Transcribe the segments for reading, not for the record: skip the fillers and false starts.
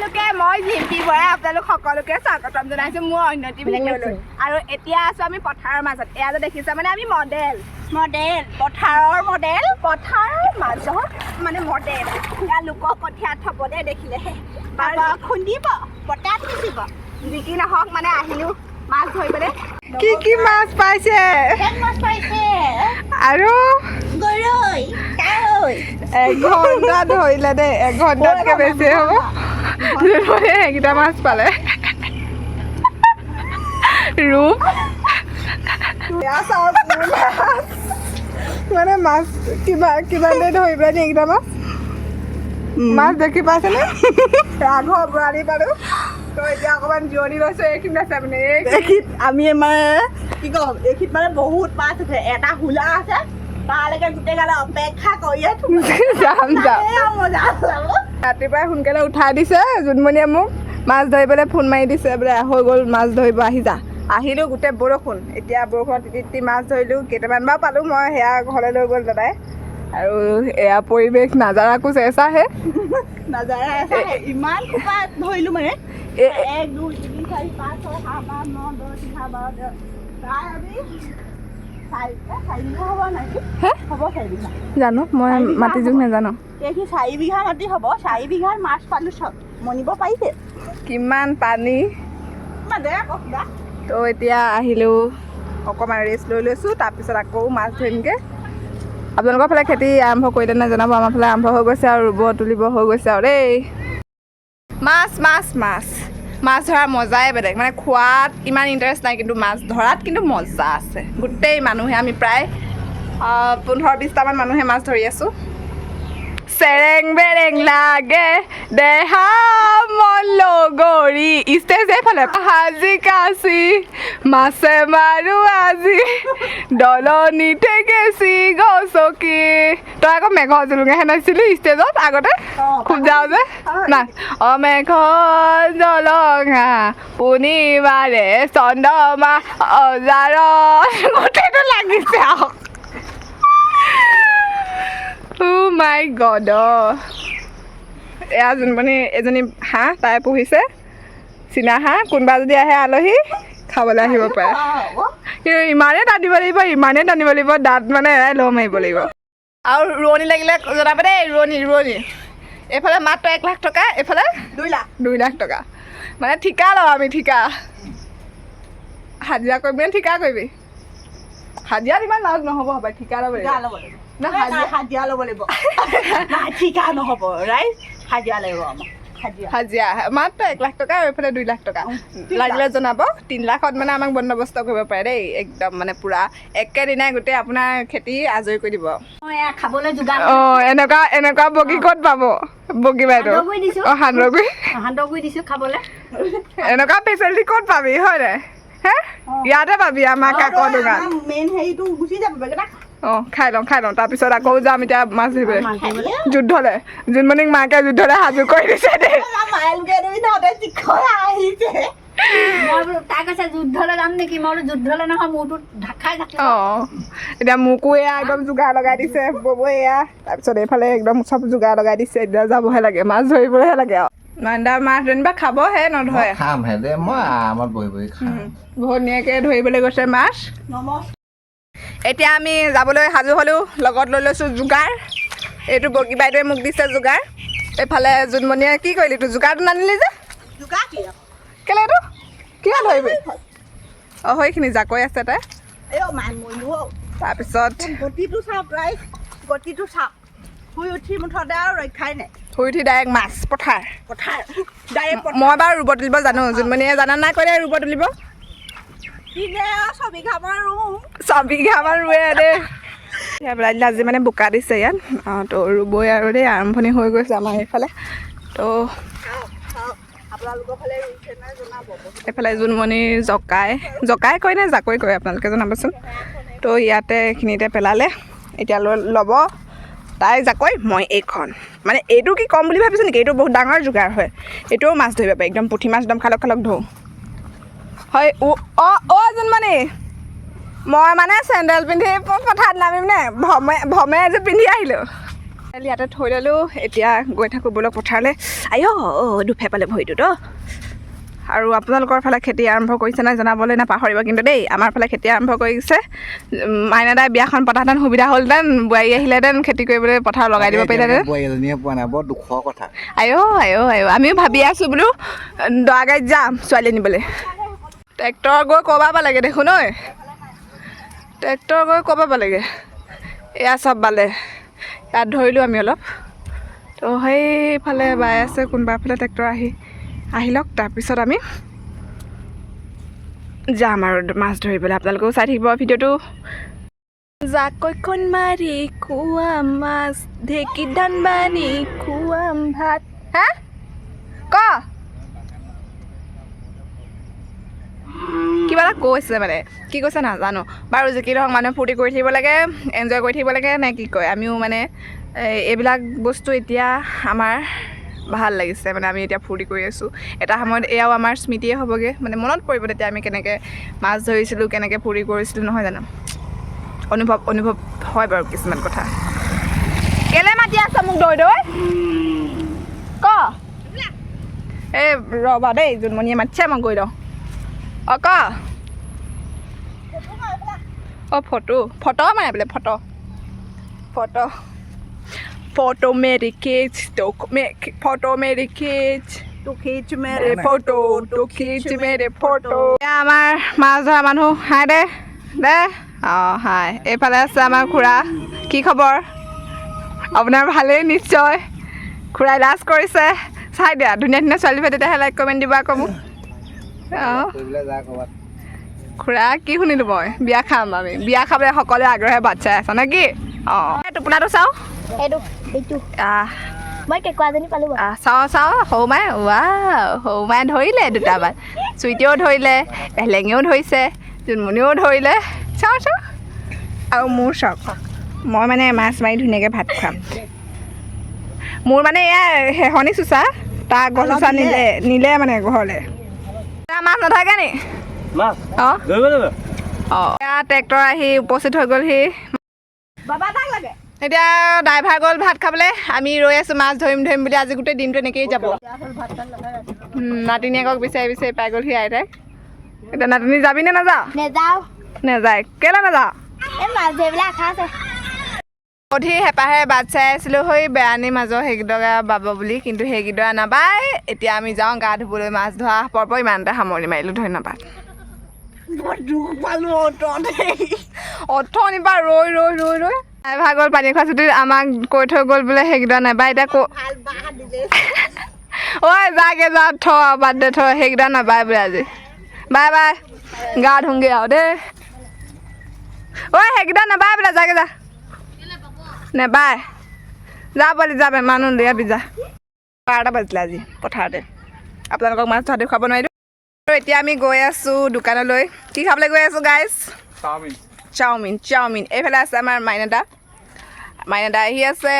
সকলোকে মই জিম্পি বৰাই আপোনালোক সকলোকে স্বাগতম জনাইছো মোৰ অন্যটি ভিডিঅ'লৈ আৰু এতিয়া আছো আমি পথাৰৰ মাজত এয়া যে দেখিছা মানে আমি মডেল পথাৰৰ মাজত মানে মডেল এয়া লোকক কঠীয়া থব দে দেখিলে খুন্দিব বতাহ খুন্দিব যিকি নহওক মানে আহিলো মাছ ধৰিবলৈ কি মাছ পাইছে আৰু গৰৈ কাৱৈ এঘণ্টা ধৰিলে দেই এঘণ্টাতকৈ বেছি হ'ব সেইকেইটা মাছ পালে ৰূপ মানে মাছ কিমান দেৰি ধৰি পেলাই এইকেইটা মাছ দেখি পাইছেনে ৰাঘৱ বৰালি পালোঁ তো এতিয়া অকণমান জিৰণি লৈছোঁ এইখিনিত আছে মানে এইখিনিত আমি মানে কি ক'ম এইখিনিত মানে বহুত মাছ আছে এটা হোলা আছে তালৈকে গোটেই গালে অপেক্ষা কৰি যাম ৰাতিপুৱাই সোনকালে উঠাই দিছে জোনমণিয়ে মোক মাছ ধৰিবলৈ ফোন মাৰি দিছে বোলে হৈ গ'ল মাছ ধৰিব আহি যা আহিলোঁ গোটেই বৰষুণ এতিয়া বৰষুণত তিতি মাছ ধৰিলোঁ কেইটামান বাৰু পালোঁ মই সেয়া ঘৰলৈ লৈ গ'ল দাদাই আৰু এয়া পৰিৱেশ নাজাৰাকো চেঁচাহে নাজাৰা আছে ইমান সোপা ধৰিলোঁ মানে 1 2 3 4 5 6 7 8 9 10 11 12 প্ৰায় আমি জানো মই মাটি জোখ নাজানো এইখিনি 4 বিঘা মাটি হ'ব 4 বিঘাৰ মাছ পালোঁ চব মনিব পাৰিছে কিমান পানী তো এতিয়া আহিলোঁ অকণমান ৰেষ্ট লৈ লৈছোঁ তাৰপিছত আকৌ মাছ ধৰিমগৈ আপোনালোকৰ ফালে খেতি আৰম্ভ কৰিলে নে জনাব আমাৰ ফালে আৰম্ভ হৈ গৈছে আৰু ৰুব তুলিব হৈ গৈছে আৰু দেই মাছ ধৰাৰ মজাই বেলেগ মানে খোৱাত ইমান ইণ্টাৰেষ্ট নাই কিন্তু মাছ ধৰাত কিন্তু মজা আছে গোটেই মানুহে আমি প্ৰায় 15-20টামান মানুহে মাছ ধৰি আছোঁ চেৰেং বেৰেং লাগে দেহা মন লগৰী ষ্টেজ এইফালে হাজি কাচি মাছে মাৰো আজি দলনিতে গেছি গছকি তই আকৌ মেঘৰ জুলুঙেহে নাচিলি ষ্টেজত আগতে খুব যাওঁ যে না অ মেঘৰ জলঙা পূৰ্ণিমাৰে চন্দ্ৰমা অজাৰত গোটেইটো লাগিছে আৰু Oh my God! এয়া যোনমণি এজনী হাঁহ তাই পুহিছে চীনা হাঁহ কোনোবা যদি আহে আলহী খাবলৈ আহিব পাৰে কিন্তু ইমানেই টানিব লাগিব দাঁত মানে এৰাই ল মাৰিব লাগিব আৰু ৰোৱনী লাগিলে জনাব দেই ৰোৱনী এইফালে মাত্ৰ 1 লাখ টকা এইফালে 2 লাখ টকা মানে ঠিকা লওঁ আমি ঠিকা হাজিৰা কৰিবি নে ঠিকা কৰিবি হাজিৰাত ইমান লাভ নহ'ব হ'ব ঠিকা ল'ব লাগিব হাজিৰা ল'ব লাগিব ঠিকা নহ'ব ৰাইট হাজিৰা লাগিব আমাক হাজিৰা মাত্ৰ 1 লাখ টকা আৰু এইফালে 2 লাখ টকা লাগিলে জনাব 3 লাখত মানে আমাক বন্দবস্ত কৰিব পাৰে দেই একদম মানে পূৰা একেদিনাই গোটেই আপোনাৰ খেতি আজৰি কৰি দিব খাবলৈ যোগাৰ অঁ এনেকুৱা বগী ক'ত পাব বগী বাইদেউ অঁ সান্দহগুৰি দিছোঁ খাবলৈ এনেকুৱা ফেচিলিটি ক'ত পাবি হয় নাই হে ইয়াতে পাবি আমাৰ কাকৰ দোকান মেইন হেৰিটো গুচি যাব বেগেটা অঁ খাই লওঁ তাৰপিছত আকৌ যাম এতিয়া মাছ ধৰিবলৈ যুদ্ধলৈ জোনমণিক মাকে যুদ্ধলৈ সাজু কৰি দিছে দেই যুদ্ধলৈ যাম নেকি মই যুদ্ধলৈ নহয় মোৰতো ঢাকাই অঁ এতিয়া মোকো এয়া একদম যোগাৰ লগাই দিছে বব এয়া তাৰপিছত এইফালে একদম চব যোগাৰ লগাই দিছে এতিয়া যাবহে লাগে মাছ ধৰিবলৈহে লাগে আৰু নন্দা মাছ যেনিবা খাবহে নধৰে খামহে দে মই আৰামত বহি খাম ধুনীয়াকৈ ধৰিবলৈ গৈছে মাছ এতিয়া আমি যাবলৈ সাজু হ'লোঁ লগত লৈ লৈছোঁ যোগাৰ এইটো বগী বাইদেৱে মোক দিছে যোগাৰ এইফালে জোনমণিয়ে কি কৰিলি তোৰ যোগাৰটো নানিলি যে কেলৈ এইটো কিয় ধৰিবি অঁ সেইখিনি জাকৈ আছে তাই তাৰপিছত গতিটো চাওক শুই উঠি মুঠতে আৰু ৰক্ষাই নাই শুই উঠি ডাইৰেক্ট মাছ পথাৰ ডাইৰেক্ট মই বাৰু ৰুব তুলিব জানো জোনমণিয়ে জানা নাই কৈ ৰুব তুলিব ছবিঘামান ৰুৱে দেই আজি মানে বোকা দিছে ইয়াত অঁ তো ৰুবই আৰু দেই আৰম্ভণি হৈ গৈছে আমাৰ এইফালে তো এইফালে জোনমণিৰ জকাই কয় নে জাকৈ কয় আপোনালোকে জনাবচোন তো ইয়াতে এইখিনিতে পেলালে এতিয়া ল'ব তাই জাকৈ মই এইখন মানে এইটো কি কম বুলি ভাবিছোঁ নেকি এইটো বহুত ডাঙৰ যোগাৰ হয় এইটোও মাছ ধৰিব পাৰে একদম পুঠি মাছ একদম খালক ধৰোঁ হয় অঁ জোনমণি মই মানে চেণ্ডেল পিন্ধি পথাৰত নামিম নে ভমে এযোৰ পিন্ধি আহিলোঁ ইয়াতে থৈ ল'লোঁ এতিয়া গৈ থাকোঁ ব'লক পথাৰলৈ আই দুফে পালে ভৰিটোতো আৰু আপোনালোকৰ ফালে খেতি আৰম্ভ কৰিছে নাই জনাবলৈ নাপাহৰিব কিন্তু দেই আমাৰ ফালে খেতি আৰম্ভ কৰিছে মাইনাদাই বিয়াখন পতাহেঁতেন সুবিধা হ'লহেঁতেন বোৱাৰী আহিলেহেঁতেন খেতি কৰিবলৈ পথাৰ লগাই দিব পাৰিলেহেঁতেন বোৱাৰী এজনীয়ে পোৱা নাই বৰ দুখৰ কথা আই আমিও ভাবি আছোঁ বোলো দৰা গাড়ীত যাম ছোৱালী নিবলৈ ট্ৰেক্টৰ গৈ ক'ৰবাৰ পালেগৈ দেখোন ঐ ট্ৰেক্টৰ গৈ ক'ৰবাৰ পালেগৈ এয়া চব বালে ইয়াত ধৰিলোঁ আমি অলপ তো সেইফালে বাই আছে কোনোবা ফালে ট্ৰেক্টৰ আহি লওক তাৰপিছত আমি যাম আৰু মাছ ধৰিবলৈ আপোনালোকেও চাই থাকিব ভিডিঅ'টো জাকৈখন মাৰি খুৱাম মাছ ঢেঁকীত ধান বানি খুৱাম ভাত হা ক কিবা এটা কৈছে মানে কি কৈছে নাজানো বাৰু যি কি নহওক মানুহে ফূৰ্তি কৰি থাকিব লাগে এনজয় কৰি থাকিব লাগে নে কি কয় আমিও মানে এইবিলাক বস্তু এতিয়া আমাৰ ভাল লাগিছে মানে আমি এতিয়া ফূৰ্তি কৰি আছোঁ এটা সময়ত এয়াও আমাৰ স্মৃতিয়ে হ'বগৈ মানে মনত পৰিব তেতিয়া আমি কেনেকৈ মাছ ধৰিছিলোঁ কেনেকৈ ফূৰ্তি কৰিছিলোঁ নহয় জানো অনুভৱ হয় বাৰু কিছুমান কথা কেলে মাতি আছ মোক দৈ ক এই ৰ'বা দেই জোনমণিয়ে মাতিছে মই গৈ লওঁ ক ফটো মাৰে বোলে फोटो मेरी खींच तो फोटो मेरी खींच तू खींच मेरे फोटो तू खींच मेरे फोटो আমাৰ মাছ ধৰা মানুহ হাই দে হাই এইফালে আছে আমাৰ খুৰা কি খবৰ আপোনাৰ ভালেই নিশ্চয় খুৰাই লাজ কৰিছে চাই দিয়া ধুনীয়া ধুনীয়া ছোৱালী পাই তেতিয়াহে লাইক কমেণ্ট দিব আকৌ মোক খুৰা কি শুনিলোঁ মই বিয়া খাম আমি বিয়া খাবলৈ সকলোৱে আগ্ৰহে বাট চাই আছা নে কি টোপোলাটো চাওঁ মই কেকুৱাজনী পালোঁ চাওঁ সৰু মায়ে ধৰিলে দুটামান চুইটিও ধৰিলে হেলেঙেও ধৰিছে জোনমণিও ধৰিলে চাওঁ আৰু মোৰ চাওক মই মানে মাছ মাৰি ধুনীয়াকৈ ভাত খুৱাম মোৰ মানে এয়া হেহনি চোচা তাৰ আগৰ চোচা নিলে মানে ঘৰলৈ মাছ নাথাকে নি অঁ এয়া ট্ৰেক্টৰ আহি উপস্থিত হৈ গ'লহি এতিয়া ড্ৰাইভাৰ গ'ল ভাত খাবলৈ আমি ৰৈ আছোঁ মাছ ধৰিম বুলি আজি গোটেই দিনটো এনেকৈয়ে যাব নাতিনীয়েকক বিচাৰি পাই গ'লহি আইতাই এতিয়া নাতিনী যাবি নে নেযায় কেলৈ নাযাওঁ অধি হেঁপাহে বাট চাই আছিলোঁ হৈ বেয়ানীৰ মাজৰ সেইকেইটকা বাব বুলি কিন্তু সেইকেইটকা নাপায় এতিয়া আমি যাওঁ গা ধুবলৈ মাছ ধৰা পৰ্ব ইমানতে সামৰণি মাৰিলোঁ ধন্যবাদ অথনিৰ পৰা ৰৈ ড্ৰাইভাৰ গ'ল পানী খোৱা ছুটিত আমাক কৈ থৈ গ'ল বোলে সেইকেইটা নাপায় এতিয়া ঐ যাগে যা বাদ দে সেইকেইটা নাপায় বোলে আজি বাই গা ধুংগে আৰু দেই ঐ সেইকেইটা নাপায় বোলে যাগে যা নেপায় যা পালি যা মানুহ উলিয়াবি যা 12টা বাজিলে আজি পথাৰতে আপোনালোকক মাছ ধৰা দেখুৱাব নোৱাৰিলোঁ এতিয়া আমি গৈ আছোঁ দোকানলৈ কি খাবলৈ গৈ আছোঁ গাইজ চাওমিন এইফালে আছে আমাৰ মাইনাদা আহি আছে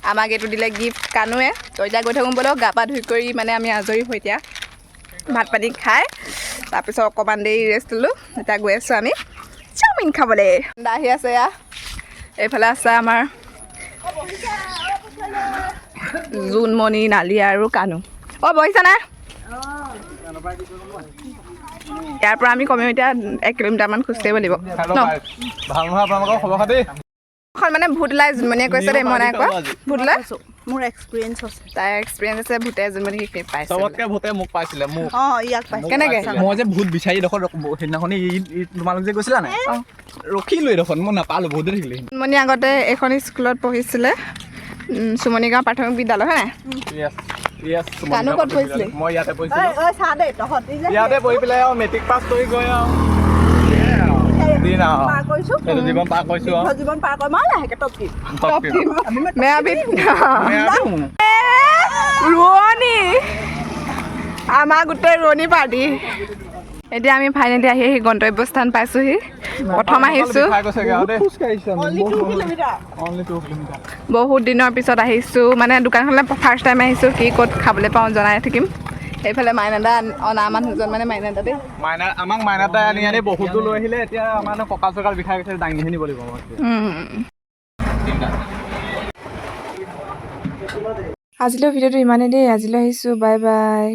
আমাক এইটো দিলে গিফ্ট কানুৱে তো এতিয়া গৈ থাকোঁ ব'লক গা পা ধুই কৰি মানে আমি আজৰি হৈ এতিয়া ভাত পানী খাই তাৰপিছত অকণমান দেৰি ৰেষ্ট ল'লোঁ এতিয়া গৈ আছোঁ আমি চাওমিন খাবলৈ আহি আছে এয়া এইফালে আছে আমাৰ জোনমণি নালিয়া আৰু কানু বহিছা না ইয়াৰ পৰা আমি কমেও এতিয়া 1 কিলোমিটাৰমান খোজকাঢ়িব লাগিব মানে ভূত ওলাই জোনমণিয়ে কৈছে দেই মই নাই কোৱা ভূত ওলাই মোৰ এক্সপিৰিয়েঞ্চ আছে তাই এক্সপিৰিয়েঞ্চ আছে ভূতে জোনমণি পাইছে চবতকে ভূতে মোক পাইছিলে মোক ইয়াক পাইছে কেনেকৈ মই যে ভূত বিচাৰি দেখোন সেইদিনাখনি তোমালোক যে গৈছিলা নাই ৰখিলোঁ দেখোন মই নাপালোঁ বহুত দেৰি থাকিলে জোনমণি আগতে এখন স্কুলত পঢ়িছিলে চুমনি গাঁও প্ৰাথমিক বিদ্যালয় হয় নাই কানু ক'ত পঢ়িছিলে মই ইয়াতে পঢ়িছিলোঁ চাহ দেই তহঁতি যে ইয়াতে পঢ়ি পেলাই আৰু মেট্ৰিক পাছ কৰি গৈ আৰু পাৰ কৰিছোঁ জীৱন পাৰ কৰিছোঁ আৰু জীৱন পাৰ কৰি মই লাহেকৈ টপ ৰোৱনী আমাৰ গোটেই ৰোৱনী পাৰ্টি এতিয়া আমি ফাইনেলি আহি গন্তব্যস্থান পাইছোঁহি প্ৰথম আহিছোঁ বহুত দিনৰ পিছত আহিছোঁ মানে দোকানখনলৈ ফাৰ্ষ্ট টাইম আহিছোঁ কি ক'ত খাবলৈ পাওঁ জনাই থাকিম এইফালে মাইনাদা অনা মানুহজন মানে মাইনাদা দেই আমাক মাইনাদাই আনি বহুতো লৈ আহিলে এতিয়া আমাৰ কঁকাল চকাল বিষাই গৈছে দাঙি নিব লাগিব আজিলৈ ভিডিঅ'টো ইমানেই দেই আজিলৈ আহিছোঁ বাই বাই